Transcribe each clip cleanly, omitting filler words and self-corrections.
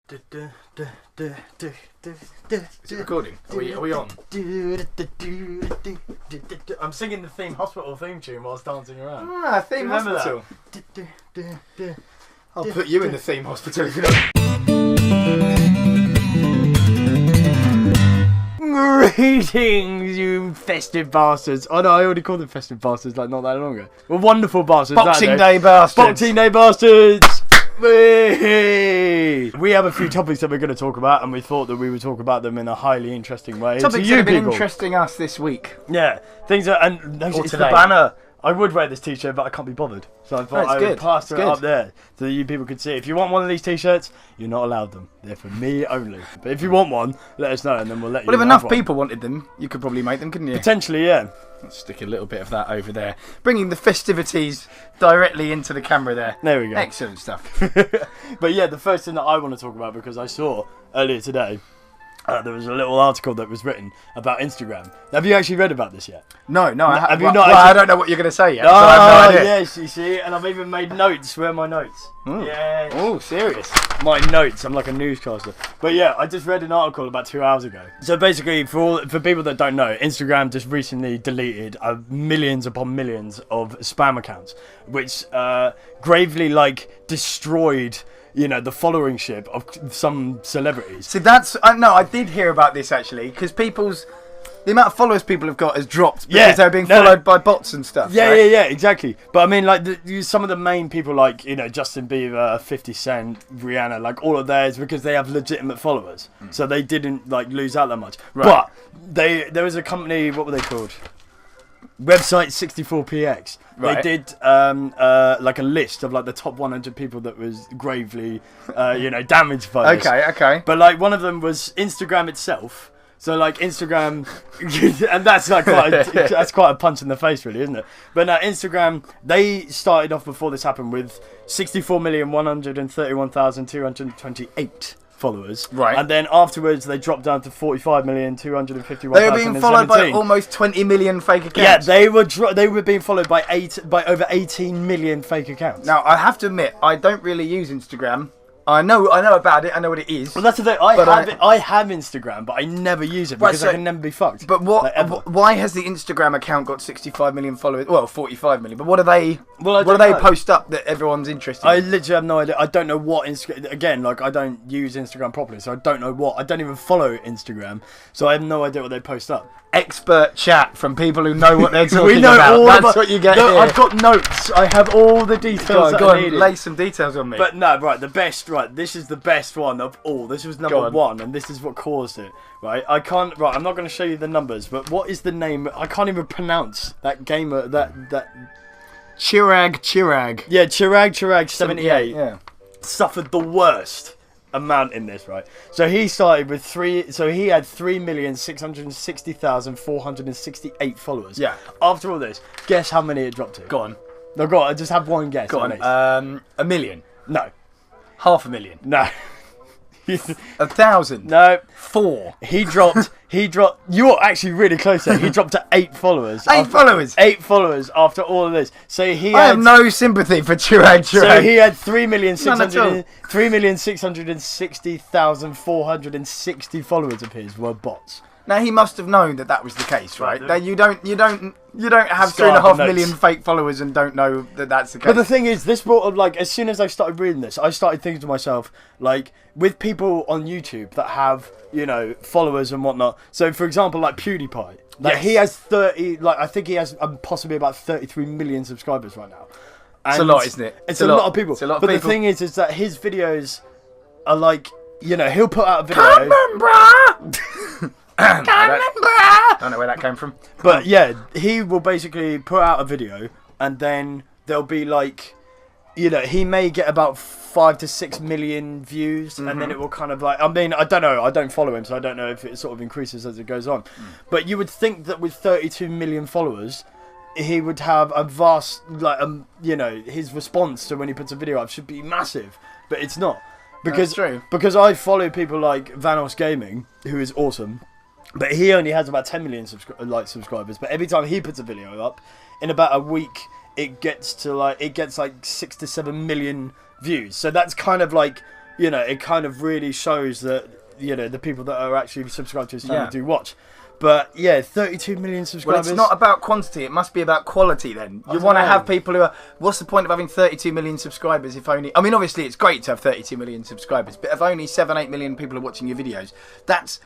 Is it recording? Are we on? I'm singing the hospital theme tune whilst dancing around. Ah, theme hospital. I'll put you in the theme hospital if you don't. Greetings, you festive bastards. Oh no, I already called them festive bastards like not that long ago. Well, wonderful bastards. Boxing Day bastards. Boxing Day bastards. We have a few topics that we're going to talk about, and we thought that we would talk about them in a highly interesting way. Topics that have been interesting us this week. Yeah, things are, and it's the banner. I would wear this t-shirt, but I can't be bothered. So I thought I would plaster it up there so that you people could see it. If you want one of these t-shirts, you're not allowed them. They're for me only. But if you want one, let us know, and then we'll let you know. Well, if enough people wanted them, you could probably make them, couldn't you? Potentially, yeah. Let's stick a little bit of that over there. Bringing the festivities directly into the camera there. There we go. Excellent stuff. But yeah, the first thing that I want to talk about, because I saw earlier today, there was a little article that was written about Instagram. Have you actually read about this yet? No. Have you not? Well, I don't know what you're going to say yet. Oh, so I have no idea. Yes, you see, and I've even made notes. Where are my notes? Yes. Oh, serious. My notes. I'm like a newscaster. But yeah, I just read an article about 2 hours ago. So basically, for people that don't know, Instagram just recently deleted millions upon millions of spam accounts, which gravely destroyed, you know, the followership of some celebrities. See, I did hear about this actually, because the amount of followers people have got has dropped because they're being followed by bots and stuff. Yeah, right? yeah, exactly. But I mean, some of the main people, like, you know, Justin Bieber, 50 Cent, Rihanna, like all of theirs, because they have legitimate followers, so they didn't lose out that much. Right. But there was a company, what were they called? Website 64px. Right. They did a list of the top 100 people that was gravely damaged by this. Okay. But one of them was Instagram itself. So Instagram, and that's that's quite a punch in the face, really, isn't it? But now Instagram, they started off before this happened with 64,131,228 followers. Right. And then afterwards they dropped down to 45,251,017. They were being followed by almost 20 million fake accounts. Yeah, they were being followed by over 18 million fake accounts. Now, I have to admit, I don't really use Instagram. I know about it. I know what it is. Well, that's the thing. I have Instagram, but I never use it because I can never be fucked. But why has the Instagram account got 65 million followers? Well, 45 million. But what do they? What do they post up that everyone's interested in? I literally have no idea. I don't know what Instagram. Again, I don't use Instagram properly, so I don't know what. I don't even follow Instagram, so I have no idea what they post up. Expert chat from people who know what they're talking we know about. All That's what you get here. I've got notes. I have all the details. Go on, lay some details on me. But no, right, this is the best one of all. This was number one, and this is what caused it. Right, I'm not going to show you the numbers, but what is the name? I can't even pronounce that gamer. That Chirag. Yeah, Chirag 78. Yeah. Suffered the worst amount in this, right? So he started with he had 3,660,468 followers. Yeah. After all this, guess how many it dropped to? Go on. No, go on. I just have one guess. Go on. 1 million. No. 500,000. No. 1,000. No. 4. He dropped. You're actually really close there. He dropped to 8 followers. 8 followers. 8 followers after all of this. So I have no sympathy for Chirag. So he had 3,660,460 followers of his were bots. Now he must have known that was the case, right? That you don't have 3.5 million fake followers and don't know that that's the case. But the thing is, this brought up, as soon as I started reading this, I started thinking to myself, with people on YouTube that have, followers and whatnot. So for example, PewDiePie, he has 30, I think he has possibly about 33 million subscribers right now. And it's a lot, isn't it? It's a lot of people. It's a lot of people. The thing is that his videos are he'll put out a video. Come on, brah! I don't know where that came from. But yeah, he will basically put out a video and then there'll be he may get about 5 to 6 million views, and then it will kind of I don't know, I don't follow him, so I don't know if it sort of increases as it goes on. But you would think that with 32 million followers, he would have a vast, his response to when he puts a video up should be massive, but it's not. Because I follow people like Vanos Gaming, who is awesome. But he only has about 10 million subscribers. But every time he puts a video up, in about a week, it gets 6 to 7 million views. So that's kind of you know, it kind of really shows that, you know, the people that are actually subscribed to his channel do watch. But yeah, 32 million subscribers. Well, it's not about quantity, it must be about quality then. You want to have people who are... What's the point of having 32 million subscribers if only... I mean, obviously it's great to have 32 million subscribers, but if only 7-8 million people are watching your videos, that's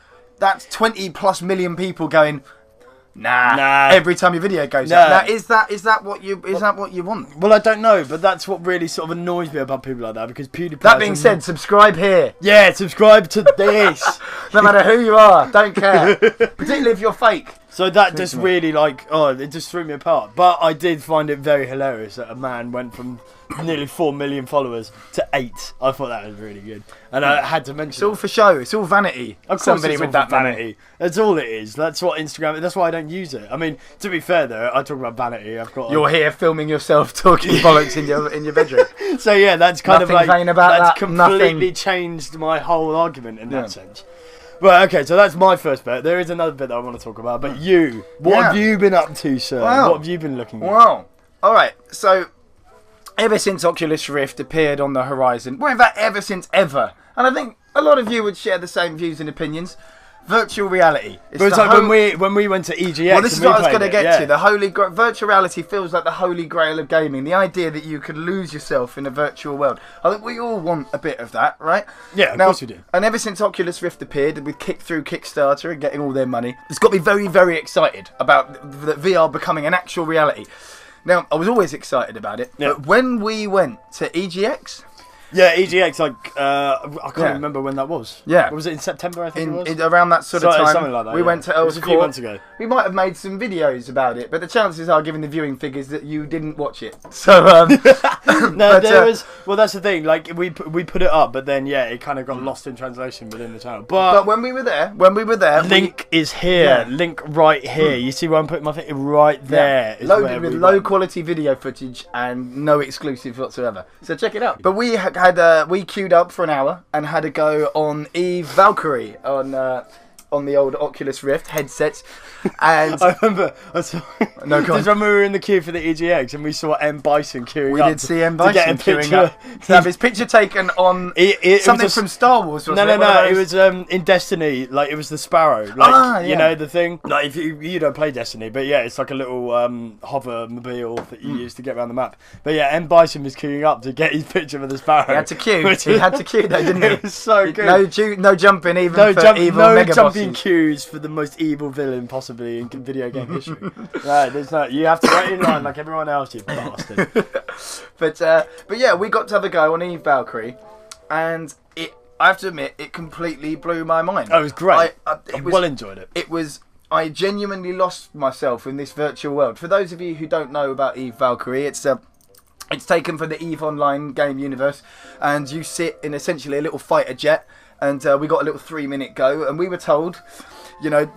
20 plus million people going... Nah. Every time your video goes up. Now, is that what you want? Well, I don't know, but that's what really sort of annoys me about people like that, because PewDiePie... That being said, subscribe here. Yeah, subscribe to this. No matter who you are, don't care. Particularly if you're fake. So that just really, like, it just threw me apart. But I did find it very hilarious that a man went from nearly 4 million followers to 8. I thought that was really good. And I had to mention it's all for show. It's all vanity. Of course, somebody with that vanity. That's all it is. That's what Instagram... That's why I don't use it. I mean, to be fair, though, I talk about vanity. You're here filming yourself talking bollocks in your bedroom. So, yeah, that's kind Nothing of like... vain about that's that. completely changed my whole argument in that sense. Well, okay, so that's my first bit. There is another bit that I want to talk about, but you, what have you been up to, sir? What have you been looking at? Well, alright, so ever since Oculus Rift appeared on the horizon, well, in fact, ever since ever, and I think a lot of you would share the same views and opinions, virtual reality. But it's like when we went to EGX. Well, this is what I was going to get to. The holy virtual reality feels like the holy grail of gaming. The idea that you could lose yourself in a virtual world. I think we all want a bit of that, right? Yeah, of course we do. And ever since Oculus Rift appeared, with through Kickstarter and getting all their money, it's got me very, very excited about the VR becoming an actual reality. Now, I was always excited about it, but when we went to EGX... Yeah, EGX, like, I can't remember when that was. Yeah. Was it in September, I think it was? Around that sort of time. Something like that, we went to Earl's Court. A few months ago. We might have made some videos about it, but the chances are, given the viewing figures, that you didn't watch it. So, well, that's the thing, like, we put it up, but then, it kind of got lost in translation within the channel. But when we were there... Link is here. Link right here. You see where I'm putting my finger? Right there. Loaded with low-quality video footage and no exclusive whatsoever. So check it out. But we we queued up for an hour and had a go on Eve Valkyrie on the old Oculus Rift headsets. And I remember just when we were in the queue for the EGX and we saw M. Bison queuing up. We did see M. Bison queuing up to have his picture taken on something from Star Wars. No, it was in Destiny. Like, it was the Sparrow. Like, you know the thing. Like, if you don't play Destiny, but it's like a little hovermobile that you use to get around the map. But M. Bison was queuing up to get his picture with the Sparrow. He had to queue. He had to queue though, didn't he? It was so good. No jumping even for evil mega jumping queues for the most evil villain possible in video game history. There's no. You have to wait in line like everyone else, you bastard. But yeah, we got to have a go on Eve Valkyrie, and I have to admit, it completely blew my mind. Oh, it was great. I well enjoyed it. I genuinely lost myself in this virtual world. For those of you who don't know about Eve Valkyrie, it's taken from the Eve Online game universe, and you sit in essentially a little fighter jet, and we got a little 3-minute go, and we were told,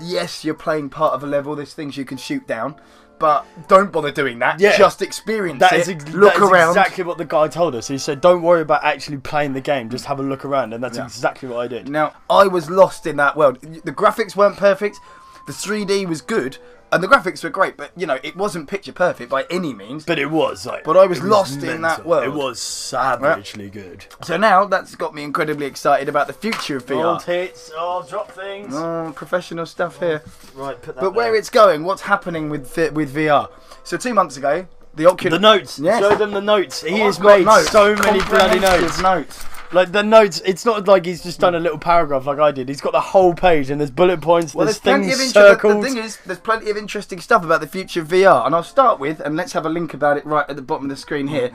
yes, you're playing part of a level, there's things you can shoot down, but don't bother doing that. Just experience it. Look around. That's exactly what the guy told us. He said, don't worry about actually playing the game, just have a look around, and that's exactly what I did. Now, I was lost in that world. The graphics weren't perfect, the 3D was good, and the graphics were great, but it wasn't picture perfect by any means. But it was But I was lost in that world. It was savagely good. So now that's got me incredibly excited about the future of VR. Old hits, drop things. Professional stuff here. Right, put that. But where it's going, what's happening with VR? So 2 months ago, the Oculus. The notes. Yes. Show them the notes. He has made so many bloody notes. Like, the notes, it's not like he's just done a little paragraph like I did. He's got the whole page and there's bullet points, there's things circled. The thing is, there's plenty of interesting stuff about the future of VR. And I'll start with, and let's have a link about it right at the bottom of the screen here.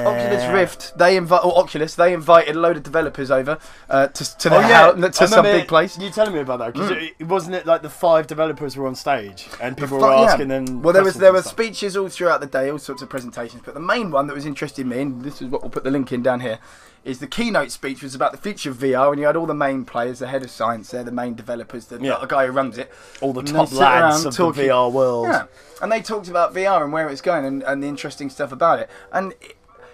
Oculus Rift, they invited a load of developers over to some big place. You telling me about that? Because wasn't it like the 5 developers were on stage and people were asking them. Well, there were speeches all throughout the day, all sorts of presentations. But the main one that was interesting me, and this is what we'll put the link in down here, is the keynote speech was about the future of VR, and you had all the main players, the head of science there, the main developers, the guy who runs it. All the top lads of the VR world. Yeah, and they talked about VR and where it's going and the interesting stuff about it. And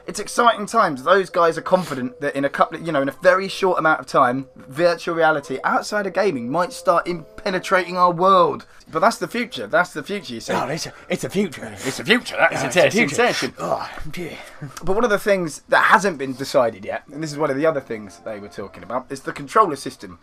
It's exciting times. Those guys are confident that in a couple of, in a very short amount of time, virtual reality outside of gaming might start penetrating our world. But that's the future. That's the future, you see. Oh, it's a future. It's the future. That is a intention. Oh, dear. But one of the things that hasn't been decided yet, and this is one of the other things they were talking about, is the controller system.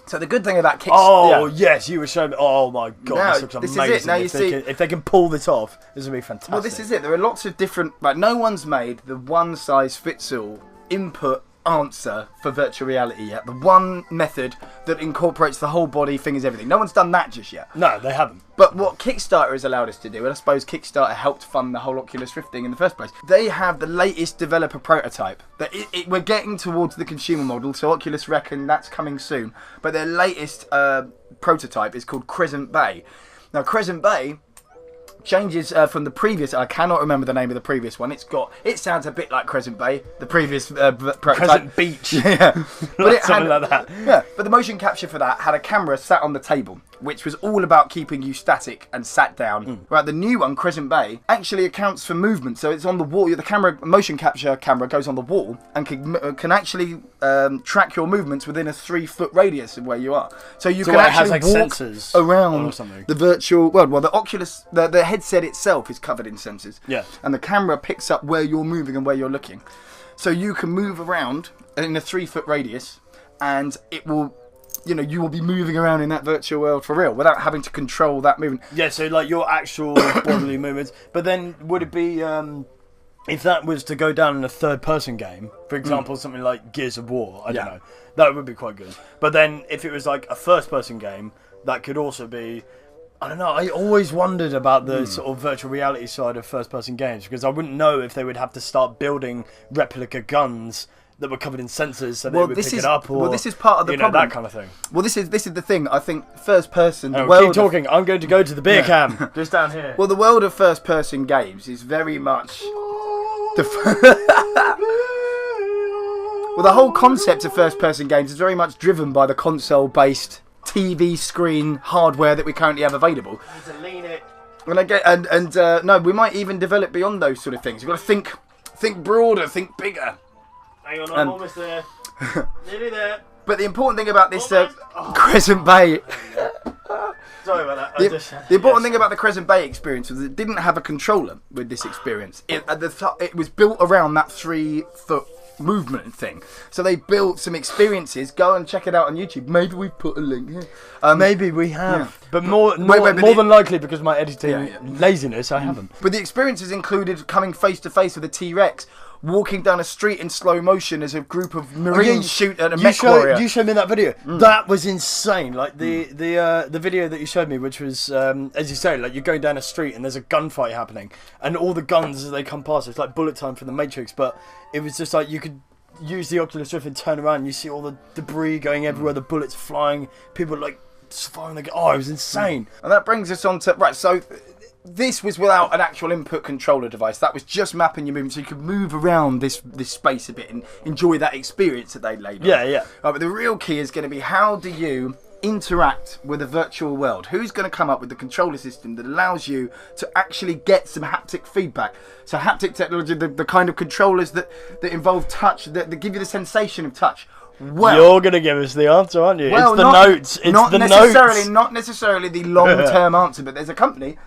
So the good thing about Kickstarter... Oh, yes, you were showing me... Oh, my God, now, this looks amazing. This is it. Now, you see... if they can pull this off, this would be fantastic. Well, this is it. There are lots of different... Like, no one's made the one-size-fits-all input answer for virtual reality yet. The one method that incorporates the whole body, fingers, everything. No one's done that just yet. No, they haven't. But what Kickstarter has allowed us to do, and I suppose Kickstarter helped fund the whole Oculus Rift thing in the first place, they have the latest developer prototype. That we're getting towards the consumer model, so Oculus reckon that's coming soon. But their latest prototype is called Crescent Bay. Now, Crescent Bay changes from the previous. I cannot remember the name of the previous one. It sounds a bit like Crescent Bay, the previous prototype. Crescent Beach. Yeah, but it something like that. Yeah, but the motion capture for that had a camera sat on the table, which was all about keeping you static and sat down. Right, the new one, Crescent Bay, actually accounts for movement. So it's on the wall. The camera, motion capture camera, goes on the wall and can actually track your movements within a 3-foot radius of where you are. So you can actually like walk sensors around the virtual world. Well, the Oculus, the headset itself is covered in sensors. Yeah. And the camera picks up where you're moving and where you're looking. So you can move around in a 3-foot radius, and it will, you will be moving around in that virtual world for real without having to control that movement. Yeah, so like your actual bodily movements. But then would it be, if that was to go down in a third-person game, for example, something like Gears of War, I don't know, that would be quite good. But then if it was like a first-person game, that could also be... I don't know, I always wondered about the sort of virtual reality side of first-person games, because I wouldn't know if they would have to start building replica guns that were covered in sensors so they would pick it up, or... Well, this is part of the problem. That kind of thing. Well, this is the thing. I think first-person... keep talking. I'm going to go to the beer cam. Just down here. Well, the world of first-person games is very much... Well, the whole concept of first-person games is very much driven by the console-based... TV screen hardware that we currently have available. To lean it. No, we might even develop beyond those sort of things. You've got to think broader, think bigger. Hang on, I'm almost there. Nearly there. But the important thing about this Crescent Bay... Sorry about that. The important thing about the Crescent Bay experience was it didn't have a controller with this experience. It was built around that 3-foot movement thing. So they built some experiences. Go and check it out on YouTube. Maybe we put a link here. Maybe we have. Yeah. But more than likely, because of my editing laziness, I haven't. But the experiences included coming face to face with a T-Rex, walking down a street in slow motion as a group of Marines shoot at a mech warrior. You showed me that video. That was insane. Like the video that you showed me, which was, as you say, like you're going down a street and there's a gunfight happening, and all the guns as they come past, it's like bullet time from the Matrix. But it was just like you could use the Oculus Rift and turn around, and you see all the debris going everywhere, the bullets flying, people like firing the gun. Oh, it was insane. And that brings us on to right. So this was without an actual input controller device. That was just mapping your movement, so you could move around this space a bit and enjoy that experience that they laid on. Yeah. But the real key is going to be, how do you interact with a virtual world? Who's going to come up with the controller system that allows you to actually get some haptic feedback? So haptic technology, the kind of controllers that involve touch, that give you the sensation of touch. Well, you're going to give us the answer, aren't you? Well, it's the notes. It's not the necessarily, notes. Not necessarily the long-term answer, but there's a company.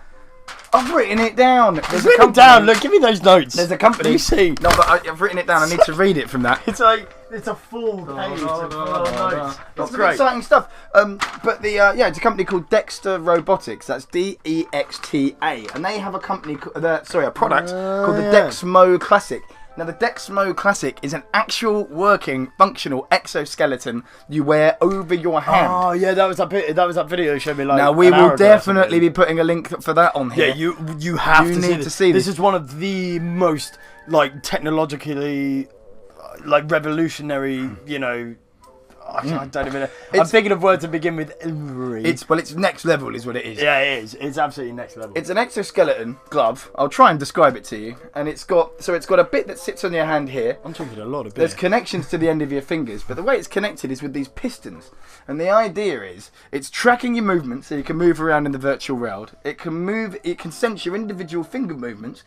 I've written it down. There's written it down. Look, give me those notes. There's a company. Let me see. No, but I've written it down. I need to read it from that. It's a full page of notes. That's great. Exciting stuff. But it's a company called Dexter Robotics. That's DEXTA, and they have a product called the Dexmo Classic. Now, the Dexmo Classic is an actual working, functional exoskeleton you wear over your hand. Oh yeah, that was that video you showed me. Like, now we will definitely be putting a link for that on here. Yeah, you have to see this. This is one of the most like technologically revolutionary. I don't even know. I'm thinking of words that begin with. It's next level, is what it is. Yeah, it is. It's absolutely next level. It's an exoskeleton glove. I'll try and describe it to you. And it's got a bit that sits on your hand here. I'm talking a lot of beer. There's connections to the end of your fingers, but the way it's connected is with these pistons. And the idea is it's tracking your movements, so you can move around in the virtual world. It can sense your individual finger movements,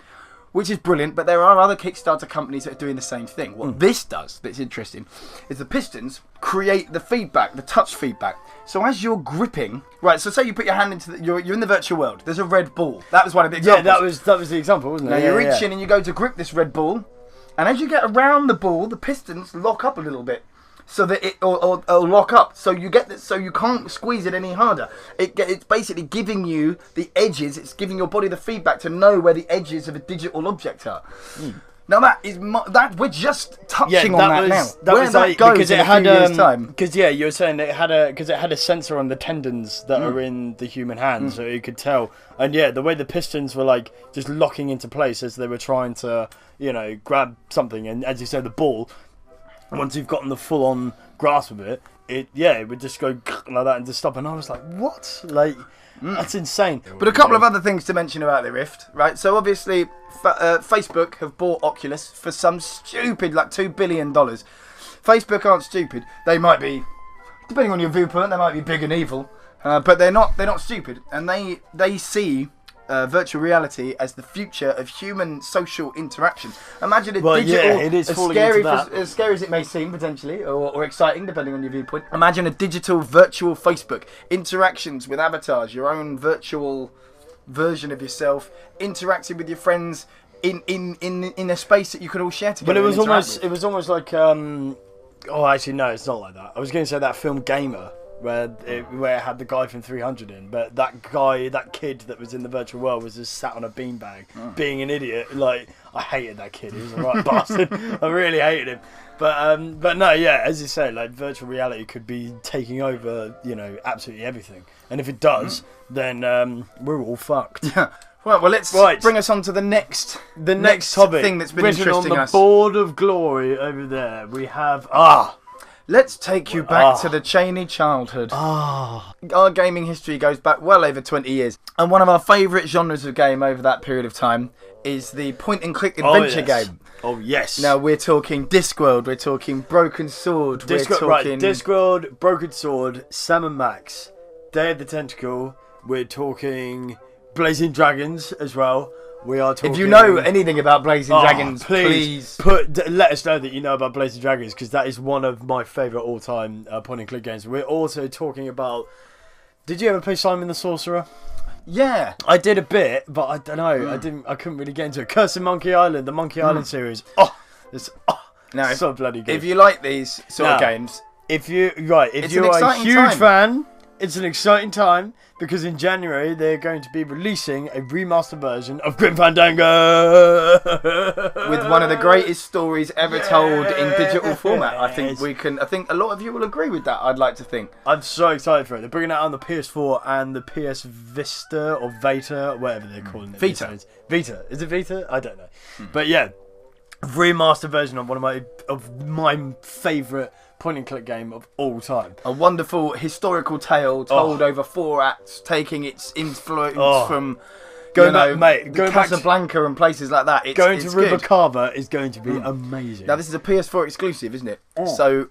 which is brilliant, but there are other Kickstarter companies that are doing the same thing. What this does, that's interesting, is the pistons create the feedback, the touch feedback. So as you're gripping, right, so say you put your hand into you're in the virtual world, there's a red ball. That was one of the examples. Yeah, that was the example, wasn't it? Now you reach in and you go to grip this red ball, and as you get around the ball, the pistons lock up a little bit. So that it'll lock up, so you get this, so you can't squeeze it any harder. It's basically giving you the edges. It's giving your body the feedback to know where the edges of a digital object are. Now that is that we're just touching on that now. That where was that like, goes because in it a had few years' time. because you were saying it had a sensor on the tendons that are in the human hand, so you could tell. And the way the pistons were like just locking into place as they were trying to grab something, and as you said, the ball. Once you've gotten the full-on grasp of it, it would just go like that and just stop. And I was like, what? Like, that's insane. But a couple of other things to mention about the Rift, right? So obviously, Facebook have bought Oculus for some stupid, like $2 billion. Facebook aren't stupid. They might be, depending on your viewpoint, they might be big and evil. But they're not stupid. And they see virtual reality as the future of human social interaction. Imagine a digital, it is as scary as it may seem potentially, or exciting depending on your viewpoint. Imagine a digital virtual Facebook, interactions with avatars, your own virtual version of yourself, interacting with your friends in a space that you could all share together. But it was almost like actually no, it's not like that. I was going to say that film Gamer, where it had the guy from 300 in, but that kid that was in the virtual world was just sat on a beanbag, being an idiot. Like, I hated that kid. He was a right bastard. I really hated him. But no, as you say, like virtual reality could be taking over, absolutely everything. And if it does, then we're all fucked. Yeah. Well, let's bring us on to the next topic thing that's been written interesting on the us. board of glory over there. We have Let's take you back to the Chaney childhood. Our gaming history goes back well over 20 years. And one of our favourite genres of game over that period of time is the point-and-click adventure game. Oh, yes. Now, we're talking Discworld, we're talking Broken Sword, Discworld, Broken Sword, Sam & Max, Day of the Tentacle, we're talking Blazing Dragons as well. We are talking... If you know anything about Blazing Dragons, please let us know that you know about Blazing Dragons, because that is one of my favourite all-time point-and-click games. We're also talking about... Did you ever play Simon the Sorcerer? Yeah. I did a bit, but I don't know. I couldn't really get into it. Curse of Monkey Island, the Monkey Island series. Now, so bloody good. If you like these sort of games... If you're a huge fan... It's an exciting time because in January they're going to be releasing a remastered version of Grim Fandango with one of the greatest stories ever told in digital format. I think a lot of you will agree with that. I'd like to think. I'm so excited for it. They're bringing it out on the PS4 and the PS Vita or Vita, whatever they're calling it. Vita. Vita. Is it Vita? I don't know. But yeah, remastered version of one of my favourite point-and-click game of all time. A wonderful historical tale told over 4 acts, taking its influence from Casablanca and places like that. Going to Rubacava is going to be amazing. Now, this is a PS4 exclusive, isn't it? So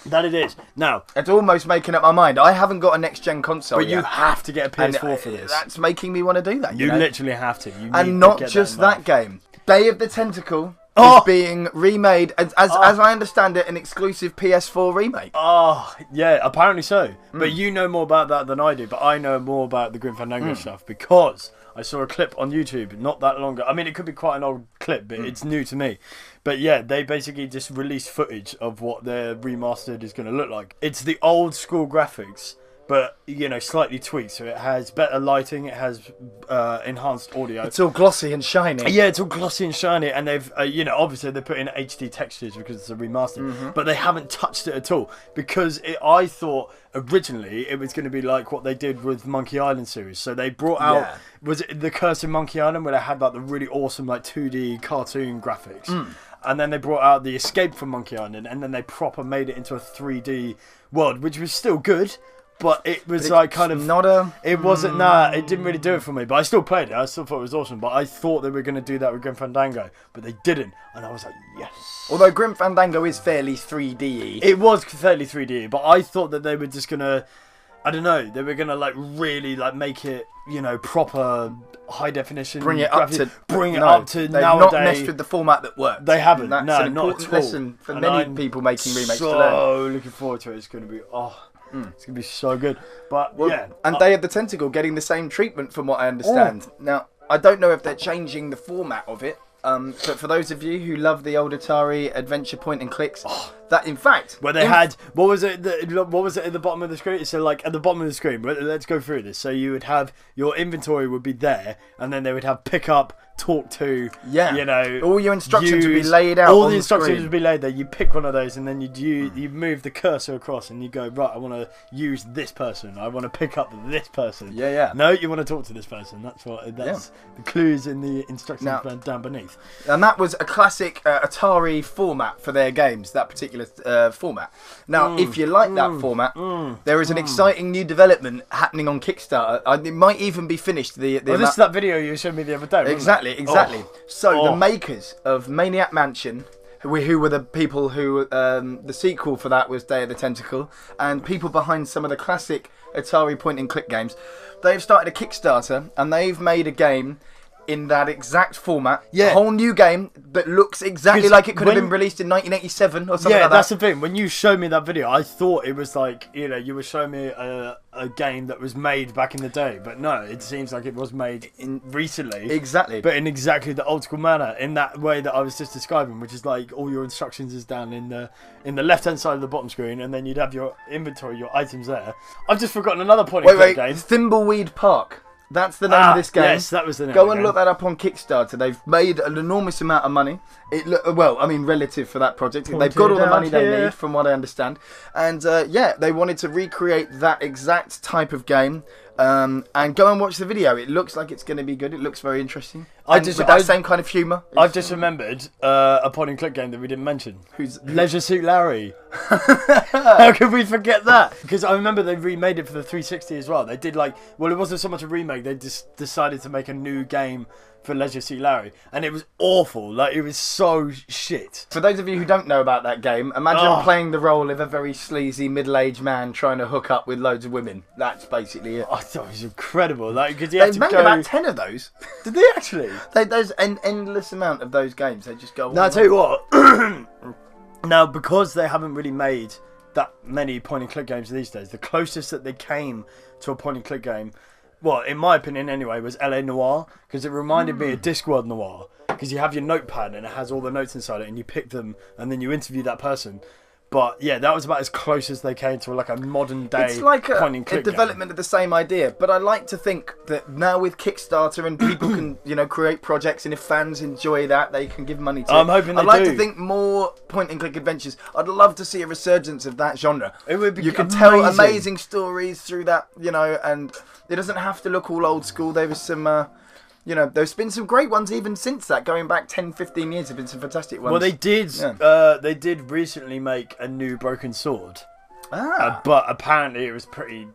that it is. Now, it's almost making up my mind. I haven't got a next-gen console but yet. You have to get a PS4 for this. That's making me want to do that. You literally have to. And not just that game. Day of the Tentacle is being remade, as I understand it, an exclusive PS4 remake. Oh, yeah, apparently so. But you know more about that than I do, but I know more about the Grim Fandango stuff because I saw a clip on YouTube not that long ago. I mean, it could be quite an old clip, but it's new to me. But yeah, they basically just released footage of what their remastered is going to look like. It's the old school graphics, but, slightly tweaked. So it has better lighting, it has enhanced audio. It's all glossy and shiny. Yeah, it's all glossy and shiny. And they've, obviously they put in HD textures because it's a remaster. But they haven't touched it at all. Because I thought originally it was going to be like what they did with Monkey Island series. So they brought out, was it The Curse of Monkey Island, where they had like the really awesome like 2D cartoon graphics. And then they brought out the Escape from Monkey Island. And then they proper made it into a 3D world, which was still good. But it was like kind of not a. It wasn't it didn't really do it for me. But I still played it. I still thought it was awesome. But I thought they were going to do that with Grim Fandango, but they didn't. And I was like, yes. Although Grim Fandango is fairly 3D-y. It was fairly 3D, but I thought that they were just going to I don't know, they were gonna like really like make it, you know, proper high definition. Bring it up to nowadays. They've not messed with the format that worked. They haven't. That's no, an not important at all. lesson for And many people making remakes to learn. So looking forward to it. It's gonna be it's gonna be so good. But yeah, and Day of the Tentacle getting the same treatment from what I understand. Now I don't know if they're changing the format of it. But for those of you who love the old Atari adventure point and clicks, that in fact, where they had what was it at the bottom of the screen? So like at the bottom of the screen, let's go through this. So you would have your inventory would be there, and then they would have pick up, talk to, you know, all your instructions would be laid out. All on the instructions screen would be laid there. You pick one of those, and then you move the cursor across, and you go right. I want to use this person. I want to pick up this person. Yeah. No, you want to talk to this person. That's the clues in the instructions down beneath. And that was a classic Atari format for their games. That particular format. Now, if you like that format, there is an exciting new development happening on Kickstarter. It might even be finished. This is that video you showed me the other day. Exactly. So the makers of Maniac Mansion, who were the people who the sequel for that was Day of the Tentacle, and people behind some of the classic Atari point and click games, they've started a Kickstarter and they've made a game in that exact format. A whole new game that looks exactly like it could have been released in 1987 or something like that. Yeah, that's the thing. When you showed me that video, I thought it was like, you know, you were showing me a game that was made back in the day. But no, it seems like it was made recently. Exactly. But in exactly the old school manner, in that way that I was just describing, which is like all your instructions is down in the left-hand side of the bottom screen, and then you'd have your inventory, your items there. I've just forgotten another point in the game. Thimbleweed Park. That's the name of this game. Yes, that was the name. Go and look that up on Kickstarter. They've made an enormous amount of money. Relative for that project. They've got all the money they need, from what I understand. And they wanted to recreate that exact type of game. And go and watch the video. It looks like it's going to be good. It looks very interesting. With that same kind of humour. I've just remembered a point and click game that we didn't mention. Who's Leisure Suit Larry? How could we forget that? Because I remember they remade it for the 360 as well. They did it wasn't so much a remake. They just decided to make a new game for Leisure Suit Larry, and it was awful. Like, it was so shit. For those of you who don't know about that game, imagine playing the role of a very sleazy middle-aged man trying to hook up with loads of women. That's basically it. I thought it was incredible. Like, because they made about 10 of those. Did they actually? There's an endless amount of those games. They just go on. Now I tell you what. Now, because they haven't really made that many point and click games these days, the closest that they came to a point and click game, well, in my opinion anyway, was LA Noire, because it reminded me of Discworld Noire, because you have your notepad and it has all the notes inside it, and you pick them and then you interview that person. But yeah, that was about as close as they came to like a modern day. It's like point and click a development of the same idea. But I like to think that now with Kickstarter and people can create projects, and if fans enjoy that, they can give money to. I'm hoping they do. I'd like to think more point and click adventures. I'd love to see a resurgence of that genre. It would be You can tell amazing stories through that, and it doesn't have to look all old school. There was some. There's been some great ones even since that. Going back 10, 15 years, have been some fantastic ones. Well, they did. Yeah. They did recently make a new Broken Sword. But apparently it was pretty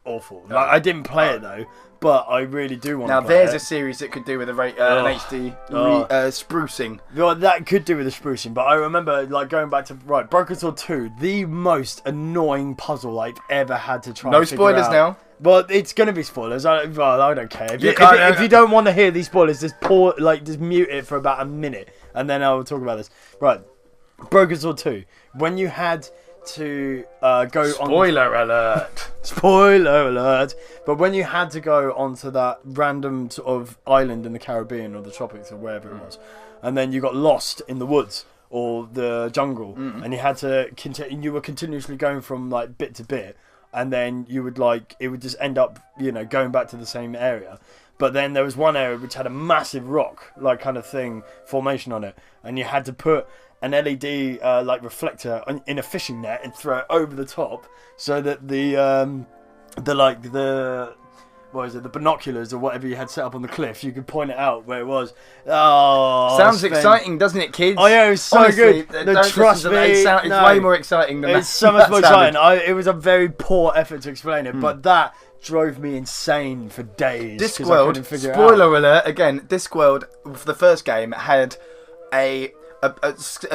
awful. Like, I didn't play it though, but I really do want to play it. Now there's a series that could do with an HD sprucing. Well, that could do with the sprucing, but I remember going back to Broken Sword 2, the most annoying puzzle I've ever had to try. No spoilers now. Well, it's going to be spoilers. I don't care. If you don't want to hear these spoilers, just mute it for about a minute, and then I will talk about this. Right, Broken Sword 2. When you had to go on... Spoiler alert! Spoiler alert! But when you had to go onto that random sort of island in the Caribbean or the tropics or wherever it was, and then you got lost in the woods or the jungle, and you had to you were continuously going from bit to bit, and then you would it would just end up going back to the same area. But then there was one area which had a massive rock kind of thing formation on it, and you had to put an LED reflector in a fishing net and throw it over the top so that the binoculars or whatever you had set up on the cliff, you could point it out where it was. Oh, sounds exciting, doesn't it, kids? Oh yeah, it was so Honestly, good. Trust me, it's way more exciting than that. It's so much more exciting. It was a very poor effort to explain it, but that drove me insane for days. Discworld, spoiler alert again, Discworld, for the first game, had a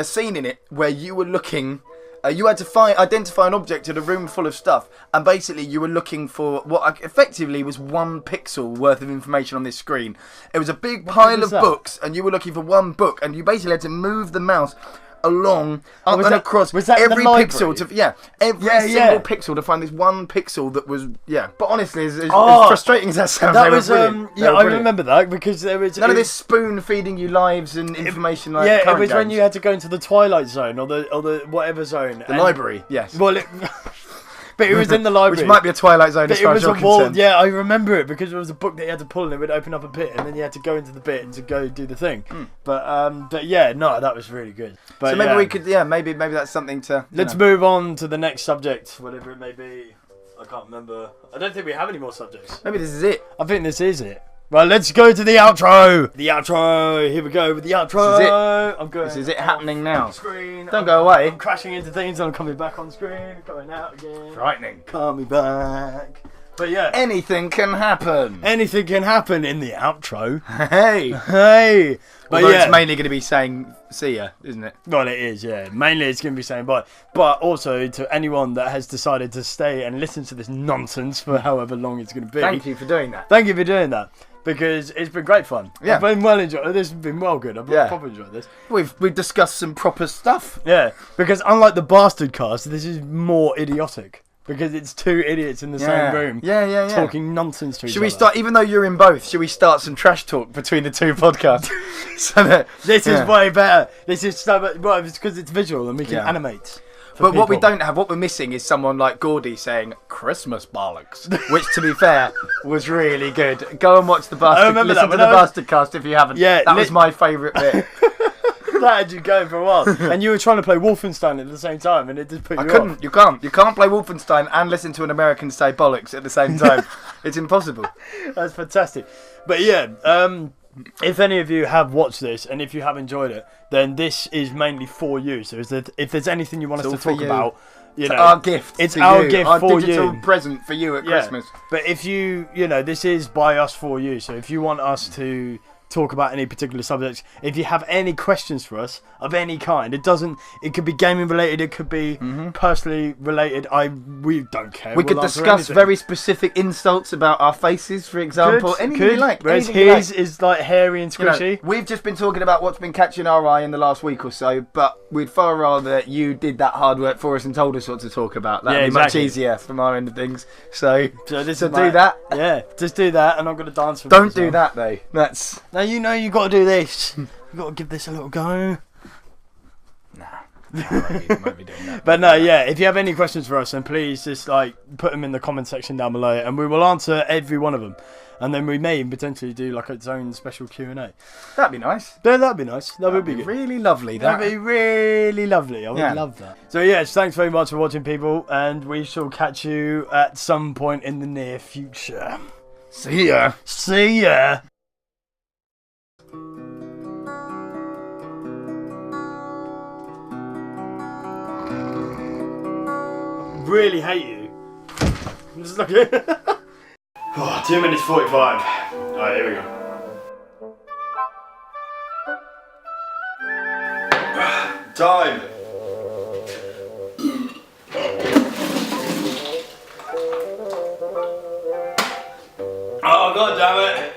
scene in it where you were looking You had to identify an object in a room full of stuff, and basically you were looking for what effectively was 1 pixel worth of information on this screen. It was a big pile of books, and you were looking for 1 book, and you basically had to move the mouse along up and across every pixel to every single pixel to find this 1 pixel that was but honestly as frustrating as that sounds, that was I remember that because there was none of this spoon feeding you lives and information like it was games. When you had to go into the Twilight Zone or the whatever zone, the library, well but it was in the library, which might be a Twilight Zone as far as you're concerned. Yeah, I remember it because it was a book that you had to pull and it would open up a bit and then you had to go into the bit and to go do the thing. But yeah, no, that was really good. But so maybe we could, maybe that's something to. Let's move on to the next subject, whatever it may be. I can't remember. I don't think we have any more subjects. Maybe this is it. I think this is it. Right, let's go to the outro. The outro. Here we go with the outro. This is it. I'm going. This is it happening now. Screen. Don't go away. I'm crashing into things and I'm coming back on screen. Going out again. Frightening. Coming back. But yeah. Anything can happen. Anything can happen in the outro. Hey. But although it's mainly going to be saying see ya, isn't it? Well, it is, yeah. Mainly it's going to be saying bye. But also to anyone that has decided to stay and listen to this nonsense for however long it's going to be. Thank you for doing that. Thank you for doing that. Because it's been great fun. Yeah. I've been well enjoyed. This has been well good. I've properly enjoyed this. We've discussed some proper stuff. Yeah. Because unlike the Bastard Cast, this is more idiotic. Because it's 2 idiots in the same room. Yeah. Talking nonsense to each other. Should we start, even though you're in both, should we start some trash talk between the 2 podcasts? So that, this is way better. This is so much, well, it's because it's visual and we can animate. But what we don't have, what we're missing is someone like Gordy saying Christmas bollocks, which, to be fair, was really good. Go and watch the Bastard. Listen to the Bastard Cast if you haven't. Yeah, that was my favourite bit. That had you going for a while, and you were trying to play Wolfenstein at the same time, and it just put you off. You can't play Wolfenstein and listen to an American say bollocks at the same time. It's impossible. That's fantastic. But yeah, if any of you have watched this and if you have enjoyed it, then this is mainly for you. So if there's anything you want us to talk about, you know, our gift. It's our gift our for digital you. present for you at Christmas. But if you know, this is by us for you. So if you want us to talk about any particular subjects, if you have any questions for us of any kind, it could be gaming related, it could be personally related, we don't care. We could discuss very specific insults about our faces, for example. Anything you like. Whereas his is like hairy and squishy. You know, we've just been talking about what's been catching our eye in the last week or so, but we'd far rather you did that hard work for us and told us what to talk about. That'd be much easier from our end of things. So do that. Yeah, just do that, and I'm going to dance with Don't do that though. That's. Now you know you got to do this. You got to give this a little go. Nah, I might be doing that. But no, yeah. If you have any questions for us, then please just put them in the comment section down below, and we will answer every one of them. And then we may potentially do like its own special Q&A. That'd be nice. Yeah, that'd be nice. That would be good. Really lovely. That'd be really lovely. I would love that. So yes, thanks very much for watching, people, and we shall catch you at some point in the near future. See ya. See ya. Really hate you. I'm just looking. 2 minutes 45. Alright, here we go. Time. Oh god damn it.